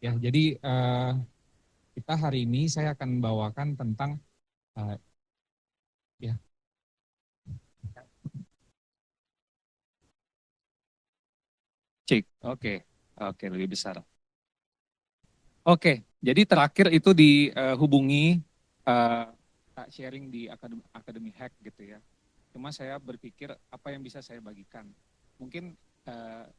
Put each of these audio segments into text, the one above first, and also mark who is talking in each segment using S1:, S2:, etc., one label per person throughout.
S1: Ya, jadi kita hari ini saya akan bawakan tentang eh, ya, cek. Oke, lebih besar. Oke, jadi terakhir itu dihubungi Kak sharing di Akademi Hack gitu ya. Cuma saya berpikir apa yang bisa saya bagikan. Mungkin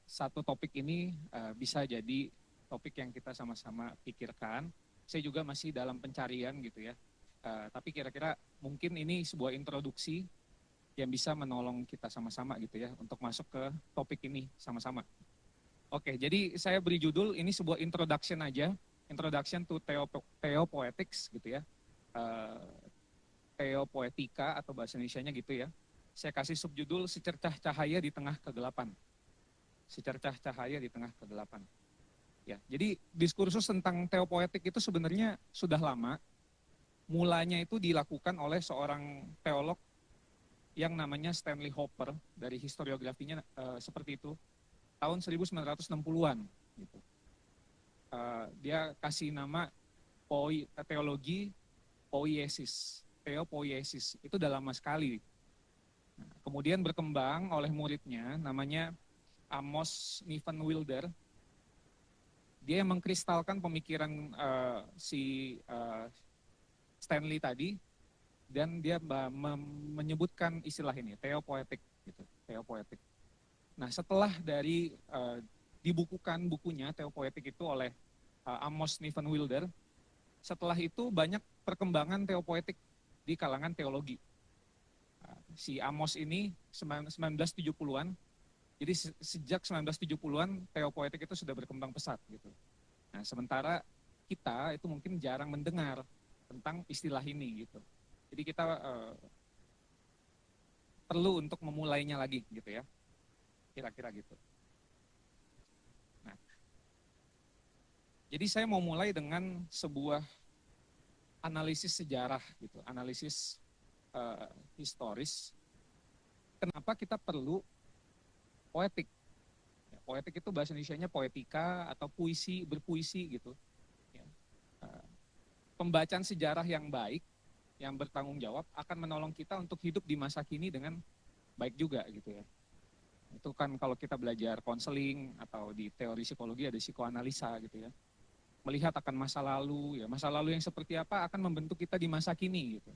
S1: satu topik ini bisa jadi topik yang kita sama-sama pikirkan. Saya juga masih dalam pencarian gitu ya. Tapi kira-kira mungkin ini sebuah introduksi yang bisa menolong kita sama-sama gitu ya untuk masuk ke topik ini sama-sama. Oke, jadi saya beri judul ini sebuah introduction aja, introduction to Theopoetics gitu ya, uh, Theopoetika atau bahasa Indonesianya gitu ya. Saya kasih subjudul Secercah Cahaya di Tengah Kegelapan. Secercah Cahaya di Tengah Kegelapan. Ya, jadi diskursus tentang teopoetik itu sebenarnya sudah lama. Mulanya itu dilakukan oleh seorang teolog yang namanya Stanley Hopper, dari historiografinya seperti itu, tahun 1960-an gitu. Dia kasih nama teologi poiesis, teopoiesis, itu udah lama sekali. Nah, kemudian berkembang oleh muridnya namanya Amos Nivenwilder. Dia yang mengkristalkan pemikiran Stanley tadi, dan dia menyebutkan istilah ini, teopoetik gitu, teopoetik. Nah, setelah dari dibukukan bukunya Theopoetic itu oleh Amos Nivenwilder, setelah itu banyak perkembangan teopoetik di kalangan teologi. Si Amos ini 1970-an, jadi sejak 1970-an teopoetik itu sudah berkembang pesat gitu. Nah, sementara kita itu mungkin jarang mendengar tentang istilah ini gitu. Jadi kita perlu untuk memulainya lagi gitu ya, kira-kira gitu. Nah, jadi saya mau mulai dengan sebuah analisis sejarah gitu, analisis historis. Kenapa kita perlu poetik? Ya, poetik itu bahasa Indonesianya poetika atau puisi, berpuisi gitu. Ya. Pembacaan sejarah yang baik, yang bertanggung jawab akan menolong kita untuk hidup di masa kini dengan baik juga gitu ya. Itu kan kalau kita belajar konseling atau di teori psikologi ada psikoanalisa gitu ya. Melihat akan masa lalu, ya masa lalu yang seperti apa akan membentuk kita di masa kini gitu.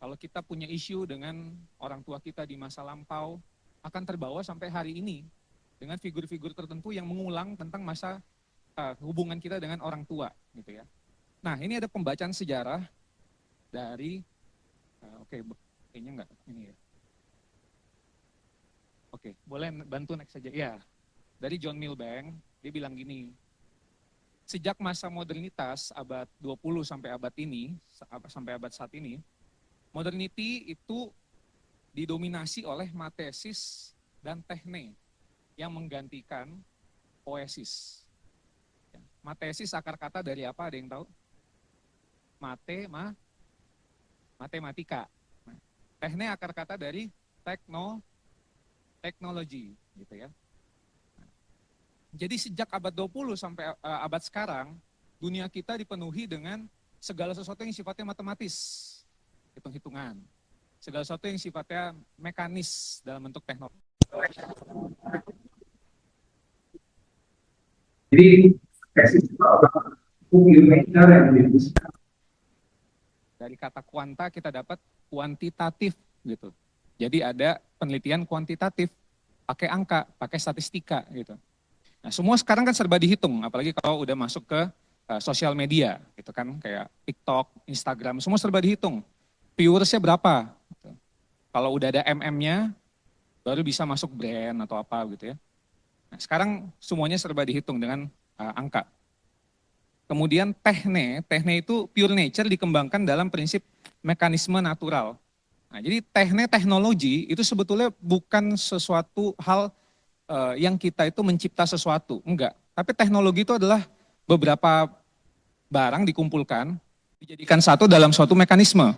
S1: Kalau kita punya isu dengan orang tua kita di masa lampau, akan terbawa sampai hari ini dengan figur-figur tertentu yang mengulang tentang masa hubungan kita dengan orang tua gitu ya. Nah, ini ada pembacaan sejarah dari kayaknya enggak ini ya. Oke, boleh bantu next saja. Ya, dari John Milbank, dia bilang gini, sejak masa modernitas abad 20 sampai abad saat ini, modernity itu didominasi oleh matesis dan tekne yang menggantikan poesis. Matesis akar kata dari apa? Ada yang tahu? Matematika. Tekne akar kata dari teknologi, gitu ya. Jadi sejak abad 20 sampai abad sekarang, dunia kita dipenuhi dengan segala sesuatu yang sifatnya matematis, hitung-hitungan. Segala sesuatu yang sifatnya mekanis dalam bentuk teknologi. Jadi dari kata kuanta kita dapat kuantitatif gitu. Jadi ada penelitian kuantitatif, pakai angka, pakai statistika gitu. Nah, semua sekarang kan serba dihitung, apalagi kalau udah masuk ke sosial media gitu kan, kayak TikTok, Instagram, semua serba dihitung. Viewersnya berapa? Gitu. Kalau udah ada MM-nya, baru bisa masuk brand atau apa gitu ya. Nah, sekarang semuanya serba dihitung dengan angka. Kemudian tekne itu pure nature dikembangkan dalam prinsip mekanisme natural. Nah, jadi teknologi itu sebetulnya bukan sesuatu hal yang kita itu mencipta sesuatu, enggak. Tapi teknologi itu adalah beberapa barang dikumpulkan, dijadikan satu dalam suatu mekanisme.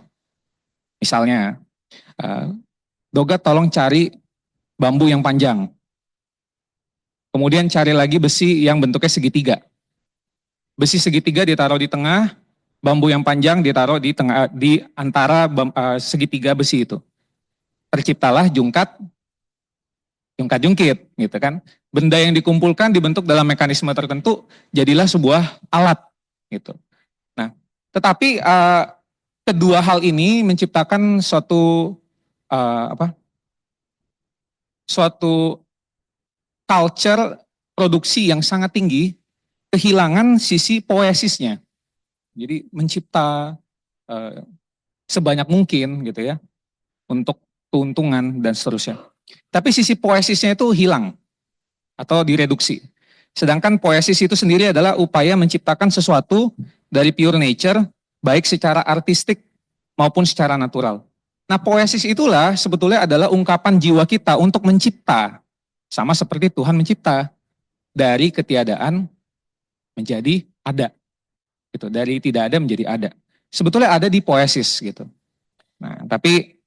S1: Misalnya, Doga tolong cari bambu yang panjang. Kemudian cari lagi besi yang bentuknya segitiga. besi segitiga ditaruh di tengah, bambu yang panjang ditaruh di tengah, di antara segitiga besi itu. Terciptalah jungkat-jungkit gitu kan. Benda yang dikumpulkan dibentuk dalam mekanisme tertentu, jadilah sebuah alat gitu. Nah, tetapi kedua hal ini menciptakan suatu culture produksi yang sangat tinggi, kehilangan sisi poesisnya. Jadi mencipta sebanyak mungkin gitu ya, untuk keuntungan dan seterusnya. Tapi sisi poesisnya itu hilang atau direduksi. Sedangkan poesis itu sendiri adalah upaya menciptakan sesuatu dari pure nature, baik secara artistik maupun secara natural. Nah, poesis itulah sebetulnya adalah ungkapan jiwa kita untuk mencipta. Sama seperti Tuhan mencipta. Dari ketiadaan menjadi ada. Gitu. Dari tidak ada menjadi ada. Sebetulnya ada di poesis gitu. Nah, tapi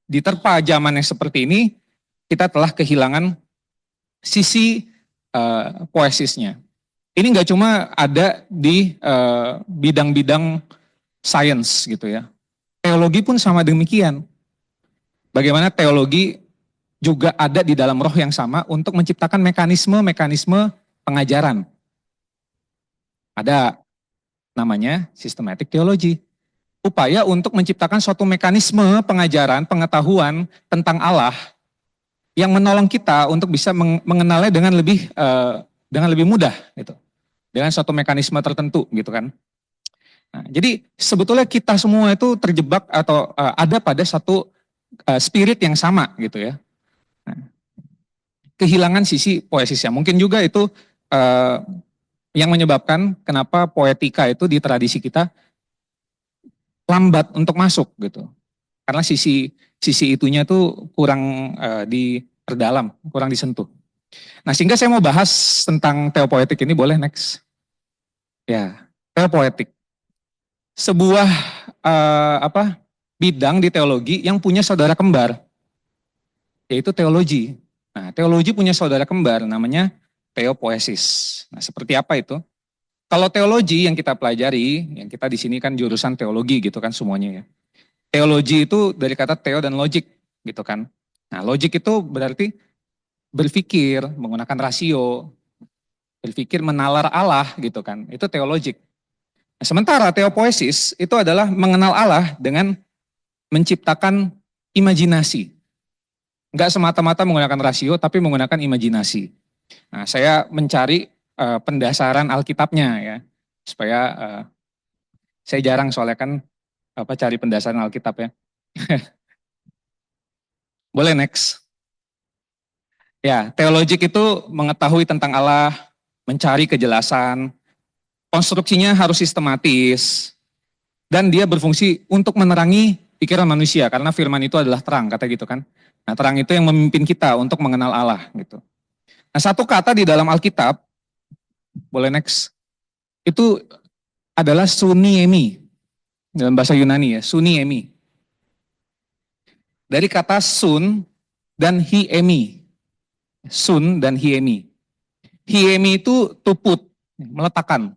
S1: diterpa zaman yang seperti ini, kita telah kehilangan sisi poesisnya. Ini nggak cuma ada di bidang-bidang sains gitu ya. Teologi pun sama demikian. Bagaimana teologi juga ada di dalam roh yang sama untuk menciptakan mekanisme-mekanisme pengajaran. Ada namanya systematic theology. Upaya untuk menciptakan suatu mekanisme pengajaran, pengetahuan tentang Allah yang menolong kita untuk bisa mengenalnya dengan lebih mudah gitu. Dengan suatu mekanisme tertentu gitu kan. Nah, jadi sebetulnya kita semua itu terjebak atau ada pada satu spirit yang sama gitu ya. Nah, kehilangan sisi poesisnya. Mungkin juga itu yang menyebabkan kenapa poetika itu di tradisi kita lambat untuk masuk gitu. Karena sisi itunya tuh kurang diperdalam, kurang disentuh. Nah, sehingga saya mau bahas tentang teopoetik ini, boleh next? Ya, teopoetik. Sebuah bidang di teologi yang punya saudara kembar, yaitu teologi. Nah, teologi punya saudara kembar namanya teopoesis. Nah, seperti apa itu? Kalau teologi yang kita pelajari, yang kita di sini kan jurusan teologi gitu kan semuanya ya. Teologi itu dari kata theo dan logik gitu kan. Nah, logik itu berarti berpikir menggunakan rasio, berpikir menalar Allah gitu kan. Itu teologik. Nah, sementara teopoesis itu adalah mengenal Allah dengan menciptakan imajinasi. Enggak semata-mata menggunakan rasio tapi menggunakan imajinasi. Nah, saya mencari pendasaran Alkitabnya ya, supaya saya jarang soalnya kan cari pendasaran Alkitab ya. Boleh next. Ya, teologik itu mengetahui tentang Allah, mencari kejelasan, konstruksinya harus sistematis, dan dia berfungsi untuk menerangi pikiran manusia, karena firman itu adalah terang, kata gitu kan. Nah, terang itu yang memimpin kita untuk mengenal Allah gitu. Nah, satu kata di dalam Alkitab, boleh next, itu adalah suniemi, dalam bahasa Yunani ya, suniemi. Dari kata sun dan hiemi. Sun dan hiemi. Hiemi itu to put, meletakkan.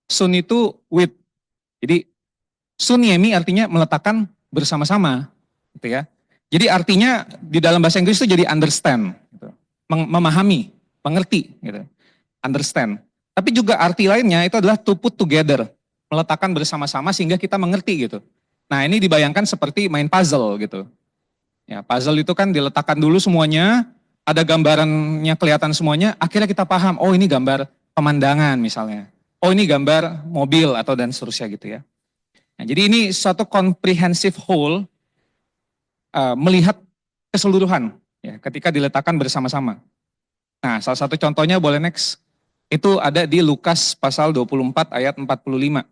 S1: Sun itu with. Jadi suniemi artinya meletakkan bersama-sama, gitu ya. Jadi artinya di dalam bahasa Inggris itu jadi understand, gitu. Memahami, mengerti, gitu. Understand. Tapi juga arti lainnya itu adalah to put together, meletakkan bersama-sama sehingga kita mengerti gitu. Nah, ini dibayangkan seperti main puzzle gitu. Ya, puzzle itu kan diletakkan dulu semuanya, ada gambarannya kelihatan semuanya, akhirnya kita paham, oh ini gambar pemandangan misalnya. Oh ini gambar mobil atau dan seterusnya gitu ya. Nah, jadi ini suatu comprehensive whole, melihat keseluruhan ya, ketika diletakkan bersama-sama. Nah, salah satu contohnya boleh next. Itu ada di Lukas pasal 24 ayat 45.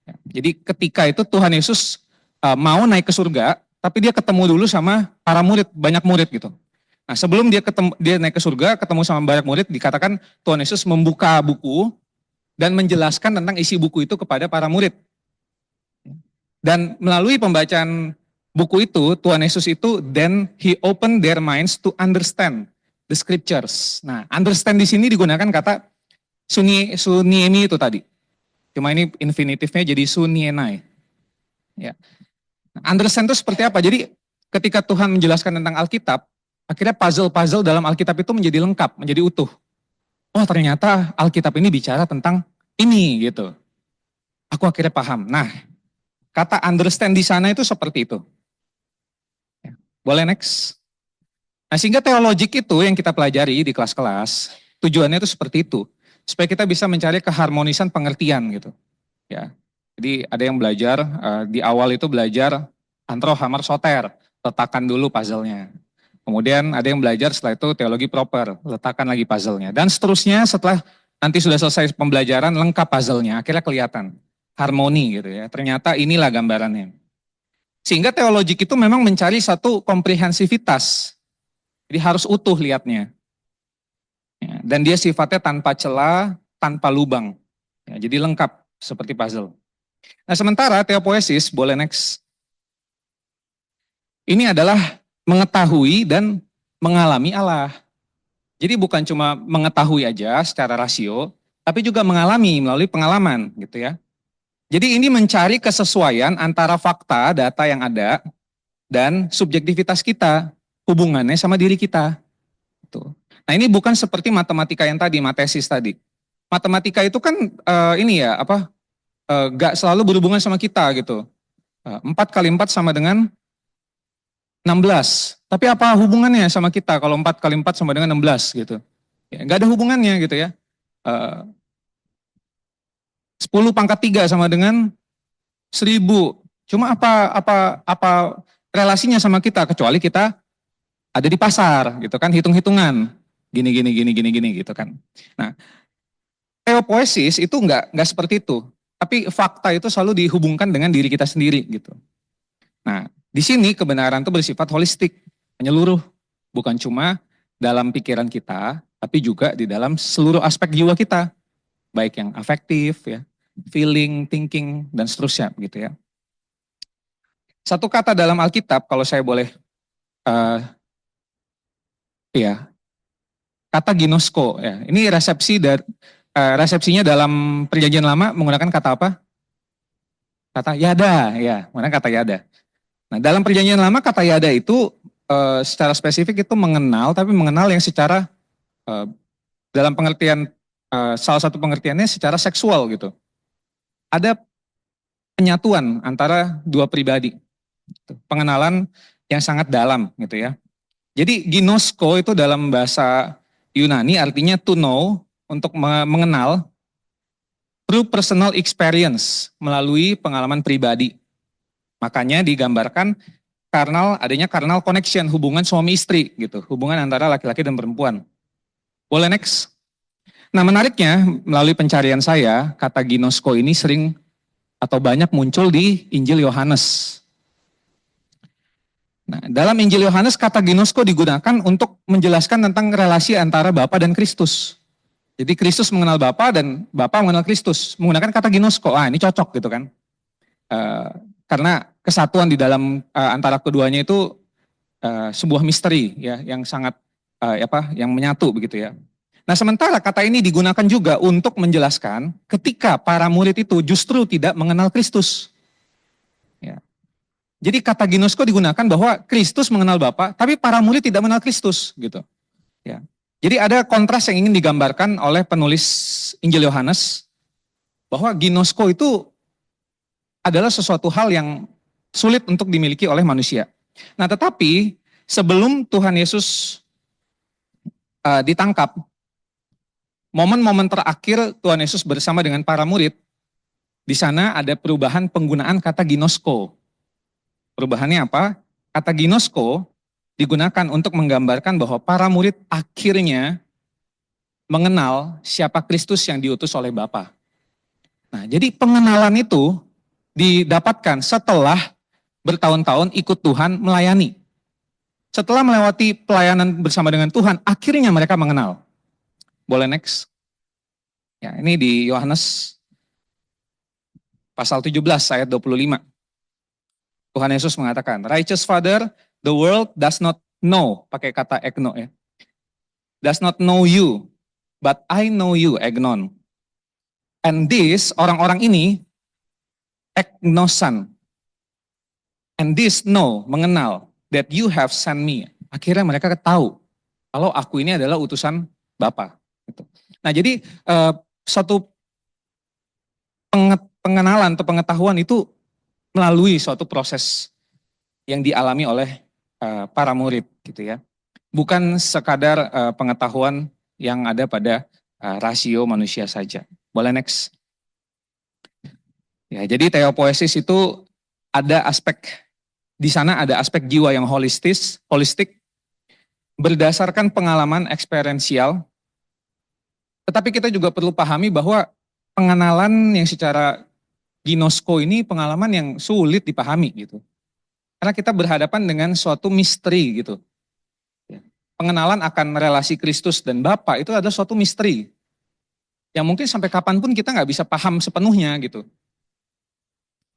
S1: Ya, jadi ketika itu Tuhan Yesus mau naik ke surga, tapi dia ketemu dulu sama para murid, banyak murid gitu. Nah, sebelum dia naik ke surga, ketemu sama banyak murid, dikatakan Tuhan Yesus membuka buku dan menjelaskan tentang isi buku itu kepada para murid. Dan melalui pembacaan buku itu, Tuhan Yesus itu, then he opened their minds to understand the scriptures. Nah, understand di sini digunakan kata Suniemi itu tadi. Cuma ini infinitifnya jadi sunienai. Ya. Understand itu seperti apa? Jadi ketika Tuhan menjelaskan tentang Alkitab, akhirnya puzzle-puzzle dalam Alkitab itu menjadi lengkap, menjadi utuh. Oh ternyata Alkitab ini bicara tentang ini gitu. Aku akhirnya paham. Nah, kata understand di sana itu seperti itu. Ya. Boleh next? Nah, sehingga teologik itu yang kita pelajari di kelas-kelas, tujuannya itu seperti itu. Supaya kita bisa mencari keharmonisan pengertian gitu. Ya. Jadi ada yang belajar, di awal itu belajar antro hamar soter, letakkan dulu puzzle-nya. Kemudian ada yang belajar setelah itu teologi proper, letakkan lagi puzzle-nya. Dan seterusnya setelah nanti sudah selesai pembelajaran, lengkap puzzle-nya, akhirnya kelihatan. Harmoni gitu ya, ternyata inilah gambarannya. Sehingga teologik itu memang mencari satu komprehensivitas. Jadi harus utuh lihatnya. Ya, dan dia sifatnya tanpa celah, tanpa lubang. Ya, jadi lengkap seperti puzzle. Nah sementara teopoesis, boleh next. Ini adalah mengetahui dan mengalami Allah. Jadi bukan cuma mengetahui aja secara rasio, tapi juga mengalami melalui pengalaman gitu ya. Jadi ini mencari kesesuaian antara fakta, data yang ada, dan subjektivitas kita, hubungannya sama diri kita. Tuh. Nah ini bukan seperti matematika yang tadi, matesis tadi. Matematika itu kan ini ya, apa, gak selalu berhubungan sama kita gitu. 4 kali 4 sama dengan 16. Tapi apa hubungannya sama kita kalau 4 kali 4 sama dengan 16 gitu. Ya, gak ada hubungannya gitu ya. 10 pangkat 3 sama dengan 1000. Cuma apa relasinya sama kita kecuali kita ada di pasar gitu kan, hitung-hitungan. Gini gitu kan. Nah, teopoesis itu enggak seperti itu. Tapi fakta itu selalu dihubungkan dengan diri kita sendiri gitu. Nah, di sini kebenaran itu bersifat holistik, menyeluruh, bukan cuma dalam pikiran kita, tapi juga di dalam seluruh aspek jiwa kita, baik yang afektif, ya, feeling, thinking, dan seterusnya, gitu ya. Satu kata dalam Alkitab, kalau saya boleh, ya, kata ginosko, ya, ini resepsinya dalam Perjanjian Lama menggunakan kata apa? Kata yada, ya, menggunakan kata yada. Nah, dalam Perjanjian Lama kata yada itu secara spesifik itu mengenal, tapi mengenal yang secara dalam pengertian salah satu pengertiannya secara seksual gitu. Ada penyatuan antara dua pribadi, pengenalan yang sangat dalam gitu ya. Jadi ginosko itu dalam bahasa Yunani artinya to know, untuk mengenal through personal experience, melalui pengalaman pribadi. Makanya digambarkan adanya carnal connection, hubungan suami istri gitu, hubungan antara laki-laki dan perempuan. Boleh next? Nah menariknya, melalui pencarian saya, kata ginosko ini sering atau banyak muncul di Injil Yohanes. Nah, dalam Injil Yohanes kata ginosko digunakan untuk menjelaskan tentang relasi antara Bapa dan Kristus. Jadi Kristus mengenal Bapa dan Bapa mengenal Kristus, menggunakan kata ginosko. Ah, ini cocok gitu kan. Karena kesatuan di dalam antara keduanya itu sebuah misteri ya, yang sangat yang menyatu begitu ya. Nah sementara kata ini digunakan juga untuk menjelaskan ketika para murid itu justru tidak mengenal Kristus. Ya. Jadi kata ginosko digunakan bahwa Kristus mengenal Bapa, tapi para murid tidak mengenal Kristus gitu. Ya. Jadi ada kontras yang ingin digambarkan oleh penulis Injil Yohanes, bahwa ginosko itu adalah sesuatu hal yang sulit untuk dimiliki oleh manusia. Nah tetapi sebelum Tuhan Yesus ditangkap, momen-momen terakhir Tuhan Yesus bersama dengan para murid, di sana ada perubahan penggunaan kata ginosko. Perubahannya apa? Kata ginosko digunakan untuk menggambarkan bahwa para murid akhirnya mengenal siapa Kristus yang diutus oleh Bapa. Nah, jadi pengenalan itu didapatkan setelah bertahun-tahun ikut Tuhan melayani. Setelah melewati pelayanan bersama dengan Tuhan, akhirnya mereka mengenal. Boleh next? Ya, ini di Yohanes pasal 17 ayat 25. Tuhan Yesus mengatakan, Righteous Father, the world does not know, pakai kata ekno ya. Does not know you, But I know you, Egnon. And this, orang-orang ini, egnosan. And this know, mengenal, that you have sent me. Akhirnya mereka tahu kalau aku ini adalah utusan Bapa. Gitu. Nah jadi suatu pengenalan atau pengetahuan itu melalui suatu proses yang dialami oleh para murid gitu ya. Bukan sekadar pengetahuan yang ada pada rasio manusia saja. Boleh next? Ya, jadi teopoesis itu ada aspek di sana ada aspek jiwa yang holistik berdasarkan pengalaman eksperiensial. Tetapi kita juga perlu pahami bahwa pengenalan yang secara ginosko ini pengalaman yang sulit dipahami gitu. Karena kita berhadapan dengan suatu misteri gitu. Pengenalan akan relasi Kristus dan Bapa itu adalah suatu misteri. Yang mungkin sampai kapanpun kita nggak bisa paham sepenuhnya gitu.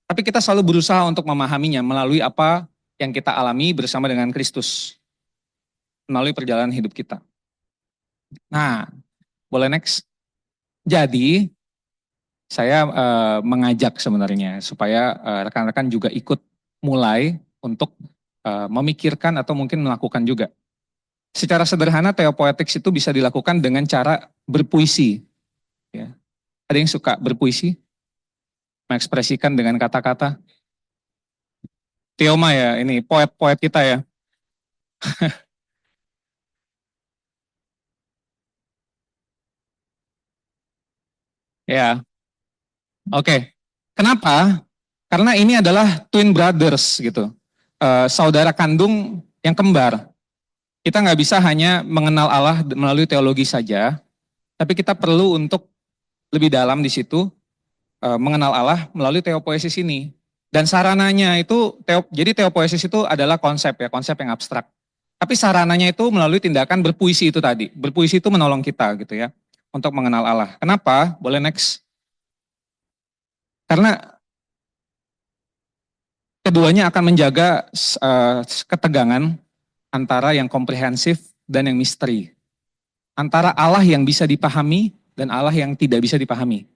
S1: Tapi kita selalu berusaha untuk memahaminya melalui apa yang kita alami bersama dengan Kristus. Melalui perjalanan hidup kita. Nah, boleh next? Jadi, saya mengajak sebenarnya supaya rekan-rekan juga ikut mulai untuk memikirkan atau mungkin melakukan juga. Secara sederhana teopoetics itu bisa dilakukan dengan cara berpuisi. Ya. Ada yang suka berpuisi? Mengekspresikan dengan kata-kata. Teoma ya, ini poet-poet kita ya. Ya, oke. Kenapa? Karena ini adalah twin brothers gitu. Saudara kandung yang kembar. Kita nggak bisa hanya mengenal Allah melalui teologi saja, tapi kita perlu untuk lebih dalam di situ mengenal Allah melalui teopoesis ini. Dan sarananya itu, jadi teopoesis itu adalah konsep ya, konsep yang abstrak. Tapi sarananya itu melalui tindakan berpuisi itu tadi. Berpuisi itu menolong kita gitu ya, untuk mengenal Allah. Kenapa? Boleh next. Karena keduanya akan menjaga ketegangan antara yang komprehensif dan yang misteri. Antara Allah yang bisa dipahami dan Allah yang tidak bisa dipahami.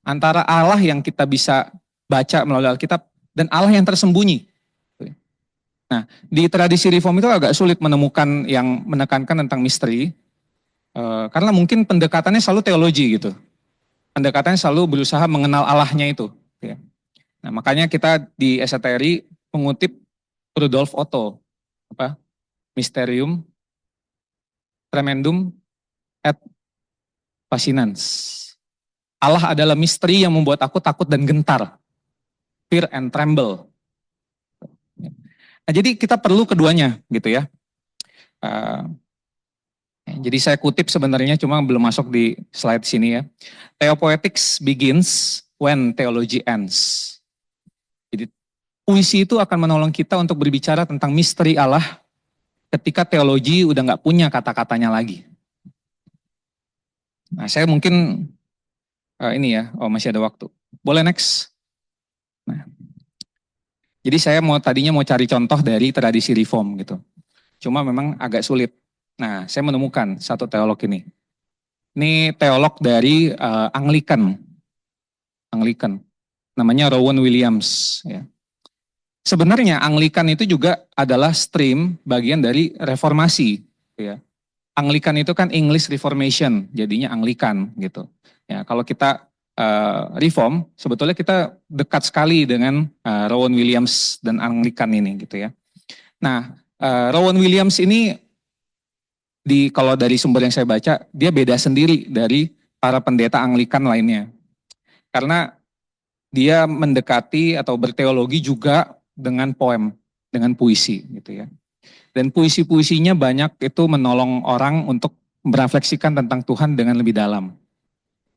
S1: Antara Allah yang kita bisa baca melalui Alkitab dan Allah yang tersembunyi. Nah, di tradisi reform itu agak sulit menemukan yang menekankan tentang misteri, karena mungkin pendekatannya selalu teologi gitu. Pendekatannya selalu berusaha mengenal Allahnya itu. Ya. Nah, makanya kita di esoterik mengutip Rudolf Otto, Mysterium Tremendum et Fascinans. Allah adalah misteri yang membuat aku takut dan gentar. Fear and tremble. Nah, jadi kita perlu keduanya gitu ya. Jadi saya kutip sebenarnya cuma belum masuk di slide sini ya. Theopoetics begins when theology ends. Jadi puisi itu akan menolong kita untuk berbicara tentang misteri Allah ketika teologi udah nggak punya kata-katanya lagi. Nah, saya mungkin ini ya, masih ada waktu. Boleh next? Nah, jadi saya tadinya mau cari contoh dari tradisi reform gitu. Cuma memang agak sulit. Nah, saya menemukan satu teolog ini. Ini teolog dari Anglican. Namanya Rowan Williams. Ya. Sebenarnya Anglican itu juga adalah stream bagian dari reformasi. Ya. Anglican itu kan English Reformation, jadinya Anglican gitu. Ya, kalau kita reform, sebetulnya kita dekat sekali dengan Rowan Williams dan Anglican ini gitu ya. Nah, Rowan Williams ini kalau dari sumber yang saya baca, dia beda sendiri dari para pendeta Anglikan lainnya. Karena dia mendekati atau berteologi juga dengan poem, dengan puisi gitu ya. Dan puisi-puisinya banyak itu menolong orang untuk merefleksikan tentang Tuhan dengan lebih dalam.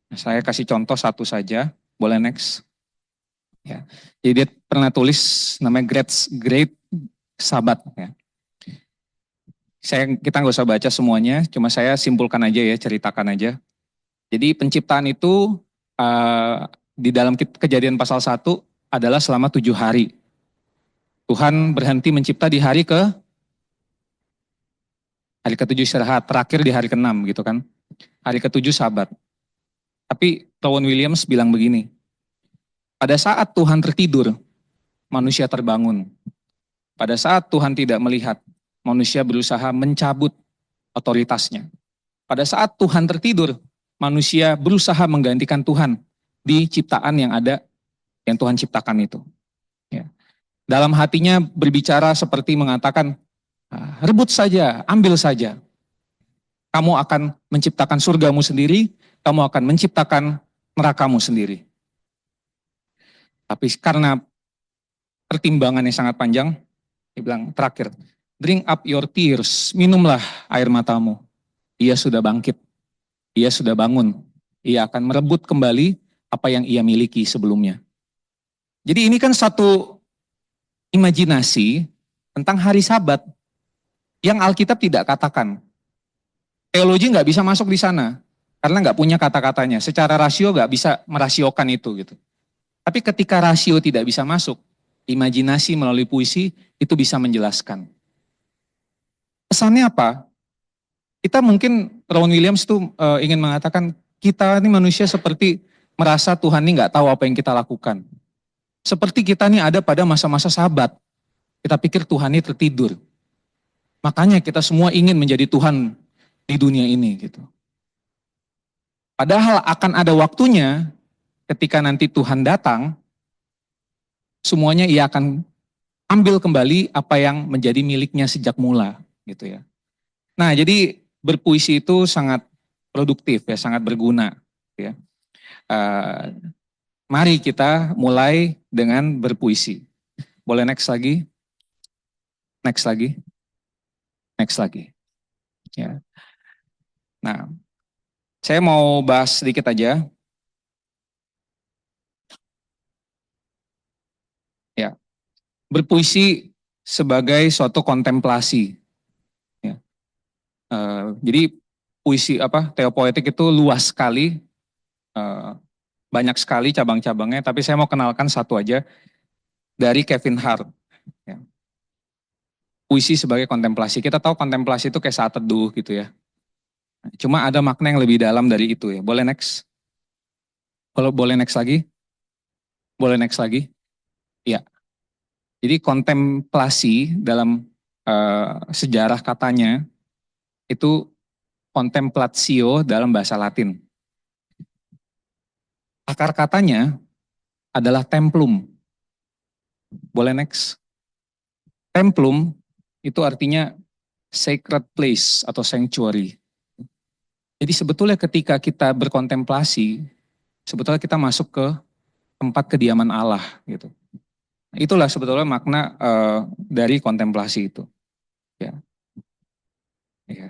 S1: Nah, saya kasih contoh satu saja, boleh next. Ya. Jadi dia pernah tulis namanya Great Sabbath. Ya. Kita nggak usah baca semuanya, cuma saya simpulkan aja ya, ceritakan aja. Jadi penciptaan itu di dalam Kejadian pasal 1 adalah selama 7 hari. Tuhan berhenti mencipta di hari ke-7 istirahat, terakhir di hari ke-6 gitu kan. Hari ketujuh Sabat. Tapi Rowan Williams bilang begini, pada saat Tuhan tertidur, manusia terbangun. Pada saat Tuhan tidak melihat, manusia berusaha mencabut otoritasnya. Pada saat Tuhan tertidur, manusia berusaha menggantikan Tuhan di ciptaan yang ada, yang Tuhan ciptakan itu. Ya. Dalam hatinya berbicara seperti mengatakan, rebut saja, ambil saja. Kamu akan menciptakan surgamu sendiri, kamu akan menciptakan nerakamu sendiri. Tapi karena pertimbangannya sangat panjang, dia bilang terakhir, drink up your tears, minumlah air matamu. Ia sudah bangkit, ia sudah bangun, ia akan merebut kembali apa yang ia miliki sebelumnya. Jadi ini kan satu imajinasi tentang hari Sabat yang Alkitab tidak katakan. Teologi nggak bisa masuk di sana karena nggak punya kata-katanya. Secara rasio nggak bisa merasiokan itu gitu. Tapi ketika rasio tidak bisa masuk, imajinasi melalui puisi itu bisa menjelaskan. Pesannya apa? Kita mungkin Rowan Williams itu ingin mengatakan kita ini manusia seperti merasa Tuhan ini nggak tahu apa yang kita lakukan. Seperti kita ini ada pada masa-masa Sabat. Kita pikir Tuhan ini tertidur. Makanya kita semua ingin menjadi Tuhan di dunia ini gitu. Padahal akan ada waktunya ketika nanti Tuhan datang, semuanya ia akan ambil kembali apa yang menjadi miliknya sejak mula gitu ya. Nah, jadi berpuisi itu sangat produktif ya, sangat berguna ya. Uh, Mari kita mulai dengan berpuisi. Boleh next lagi? Next lagi? Next lagi. Ya. Nah, saya mau bahas sedikit aja. Ya, berpuisi sebagai suatu kontemplasi. Ya. Jadi puisi teopoetik itu luas sekali, banyak sekali cabang-cabangnya. Tapi saya mau kenalkan satu aja dari Kevin Hart. Ya. Puisi sebagai kontemplasi. Kita tahu kontemplasi itu kayak saat teduh gitu ya. Cuma ada makna yang lebih dalam dari itu ya. Boleh next? Kalau boleh next lagi? Boleh next lagi? Ya. Jadi kontemplasi dalam sejarah katanya itu contemplatio dalam bahasa Latin. Akar katanya adalah templum. Boleh next? Templum itu artinya sacred place atau sanctuary. Jadi sebetulnya ketika kita berkontemplasi, sebetulnya kita masuk ke tempat kediaman Allah gitu. Itulah sebetulnya makna dari kontemplasi itu. Ya. Ya.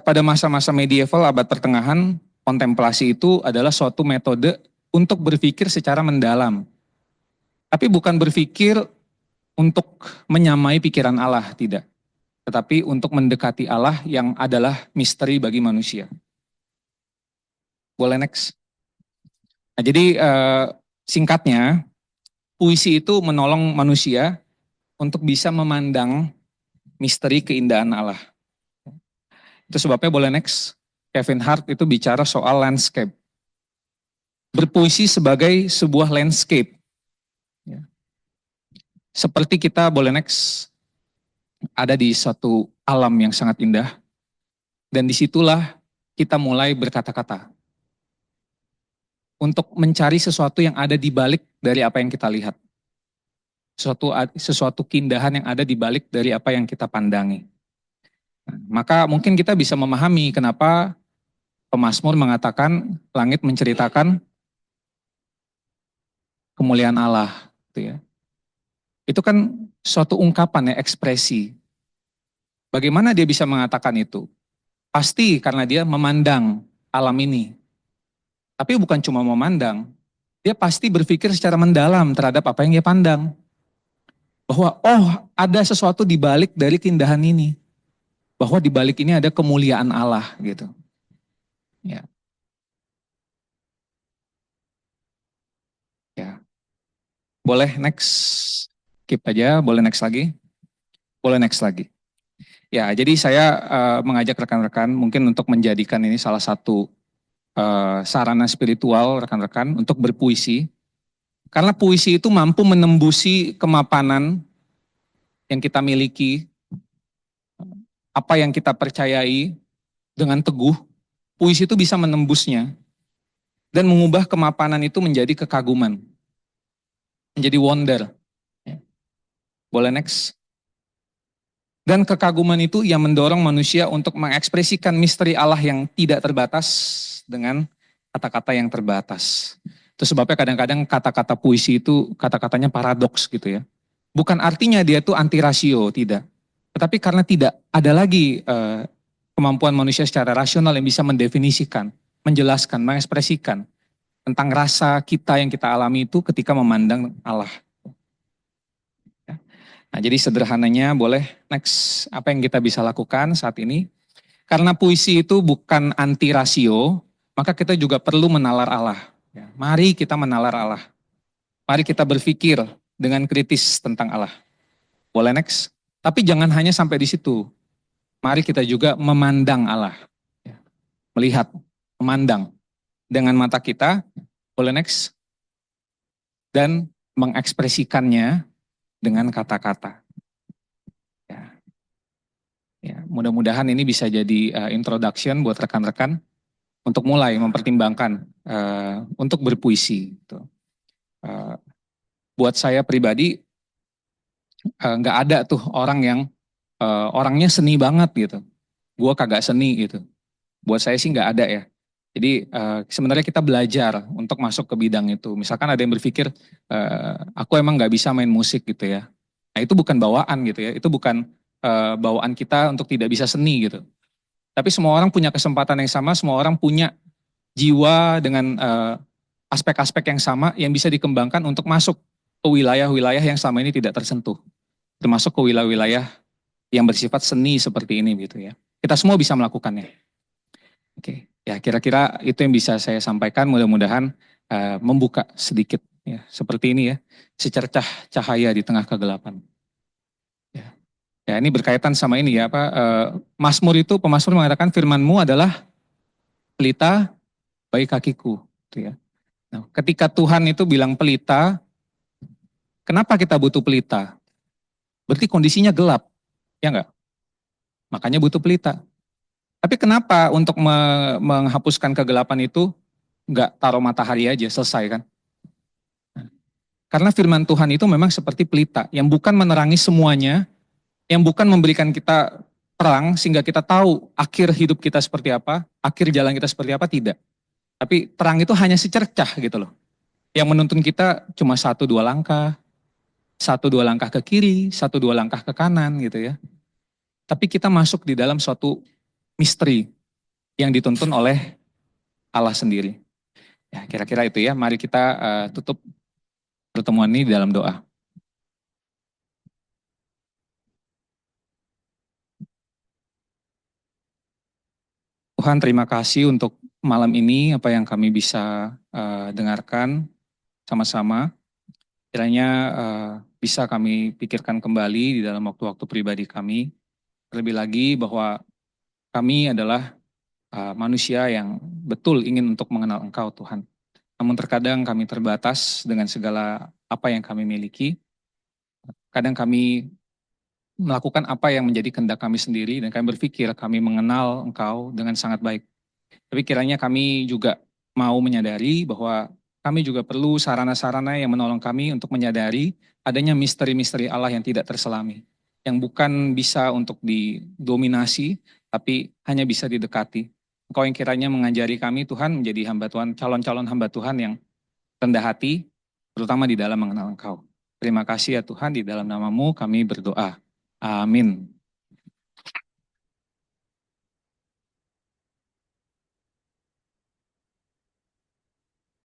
S1: Pada masa-masa medieval abad pertengahan, kontemplasi itu adalah suatu metode untuk berpikir secara mendalam. Tapi bukan berpikir untuk menyamai pikiran Allah, tidak. Tetapi untuk mendekati Allah yang adalah misteri bagi manusia. Boleh next? Nah, jadi singkatnya, puisi itu menolong manusia untuk bisa memandang misteri keindahan Allah. Itu sebabnya boleh next. Kevin Hart itu bicara soal landscape. Berpuisi sebagai sebuah landscape. Ya. Seperti kita boleh next ada di suatu alam yang sangat indah. Dan disitulah kita mulai berkata-kata. Untuk mencari sesuatu yang ada di balik dari apa yang kita lihat. Sesuatu keindahan yang ada di balik dari apa yang kita pandangi. Nah, maka mungkin kita bisa memahami kenapa pemazmur mengatakan langit menceritakan kemuliaan Allah. Gitu ya. Itu kan suatu ungkapan ya, ekspresi. Bagaimana dia bisa mengatakan itu? Pasti karena dia memandang alam ini. Tapi bukan cuma memandang, dia pasti berpikir secara mendalam terhadap apa yang dia pandang. Bahwa ada sesuatu di balik dari keindahan ini. Bahwa di balik ini ada kemuliaan Allah gitu. Ya. Ya. Boleh next. Skip aja, boleh next lagi. Boleh next lagi. Ya, jadi saya mengajak rekan-rekan mungkin untuk menjadikan ini salah satu sarana spiritual rekan-rekan untuk berpuisi. Karena puisi itu mampu menembusi kemapanan yang kita miliki, apa yang kita percayai dengan teguh. Puisi itu bisa menembusnya dan mengubah kemapanan itu menjadi kekaguman, menjadi wonder. Boleh next? Dan kekaguman itu yang mendorong manusia untuk mengekspresikan misteri Allah yang tidak terbatas dengan kata-kata yang terbatas. Itu sebabnya kadang-kadang kata-kata puisi itu kata-katanya paradoks gitu ya. Bukan artinya dia tuh anti rasio, tidak. Tetapi karena tidak ada lagi kemampuan manusia secara rasional yang bisa mendefinisikan, menjelaskan, mengekspresikan tentang rasa kita yang kita alami itu ketika memandang Allah. Nah, jadi sederhananya boleh next apa yang kita bisa lakukan saat ini. Karena puisi itu bukan anti rasio, maka kita juga perlu menalar Allah. Ya, mari kita menalar Allah. Mari kita berpikir dengan kritis tentang Allah. Boleh next? Tapi jangan hanya sampai di situ. Mari kita juga memandang Allah. Ya, melihat, memandang dengan mata kita. Boleh next? Dan mengekspresikannya dengan kata-kata. Ya, ya, mudah-mudahan ini bisa jadi introduction buat rekan-rekan untuk mulai mempertimbangkan untuk berpuisi. Gitu. Buat saya pribadi nggak ada tuh orang yang orangnya seni banget gitu. Gua kagak seni gitu. Buat saya sih nggak ada ya. Jadi sebenarnya kita belajar untuk masuk ke bidang itu. Misalkan ada yang berpikir aku emang nggak bisa main musik gitu ya. Nah itu bukan bawaan gitu ya. Itu bukan bawaan kita untuk tidak bisa seni gitu. Tapi semua orang punya kesempatan yang sama. Semua orang punya jiwa dengan aspek-aspek yang sama yang bisa dikembangkan untuk masuk ke wilayah-wilayah yang selama ini tidak tersentuh. Termasuk ke wilayah-wilayah yang bersifat seni seperti ini gitu ya. Kita semua bisa melakukannya. Oke, ya kira-kira itu yang bisa saya sampaikan. Mudah-mudahan membuka sedikit ya seperti ini ya, secercah cahaya di tengah kegelapan. Ya, ya ini berkaitan sama ini ya apa Mazmur itu pemazmur mengatakan firman-Mu adalah pelita bagi kakiku, gitu ya. Nah, ketika Tuhan itu bilang pelita, kenapa kita butuh pelita? Berarti kondisinya gelap, ya enggak? Makanya butuh pelita. Tapi kenapa untuk menghapuskan kegelapan itu enggak taruh matahari aja, selesai kan? Karena firman Tuhan itu memang seperti pelita yang bukan menerangi semuanya, yang bukan memberikan kita terang sehingga kita tahu akhir hidup kita seperti apa, akhir jalan kita seperti apa, tidak. Tapi terang itu hanya secercah gitu loh. Yang menuntun kita cuma satu dua langkah ke kiri, satu dua langkah ke kanan gitu ya. Tapi kita masuk di dalam suatu misteri yang dituntun oleh Allah sendiri. Ya, kira-kira itu ya. Mari kita tutup pertemuan ini dalam doa. Tuhan, terima kasih untuk malam ini apa yang kami bisa dengarkan sama-sama. Kiranya bisa kami pikirkan kembali di dalam waktu-waktu pribadi kami. Terlebih lagi bahwa kami adalah manusia yang betul ingin untuk mengenal Engkau Tuhan. Namun terkadang kami terbatas dengan segala apa yang kami miliki. Kadang kami melakukan apa yang menjadi kehendak kami sendiri dan kami berpikir kami mengenal Engkau dengan sangat baik. Tapi kiranya kami juga mau menyadari bahwa kami juga perlu sarana-sarana yang menolong kami untuk menyadari adanya misteri-misteri Allah yang tidak terselami. Yang bukan bisa untuk didominasi, tapi hanya bisa didekati. Engkau yang kiranya mengajari kami Tuhan menjadi hamba Tuhan, calon-calon hamba Tuhan yang rendah hati, terutama di dalam mengenal Engkau. Terima kasih ya Tuhan, di dalam namamu kami berdoa. Amin.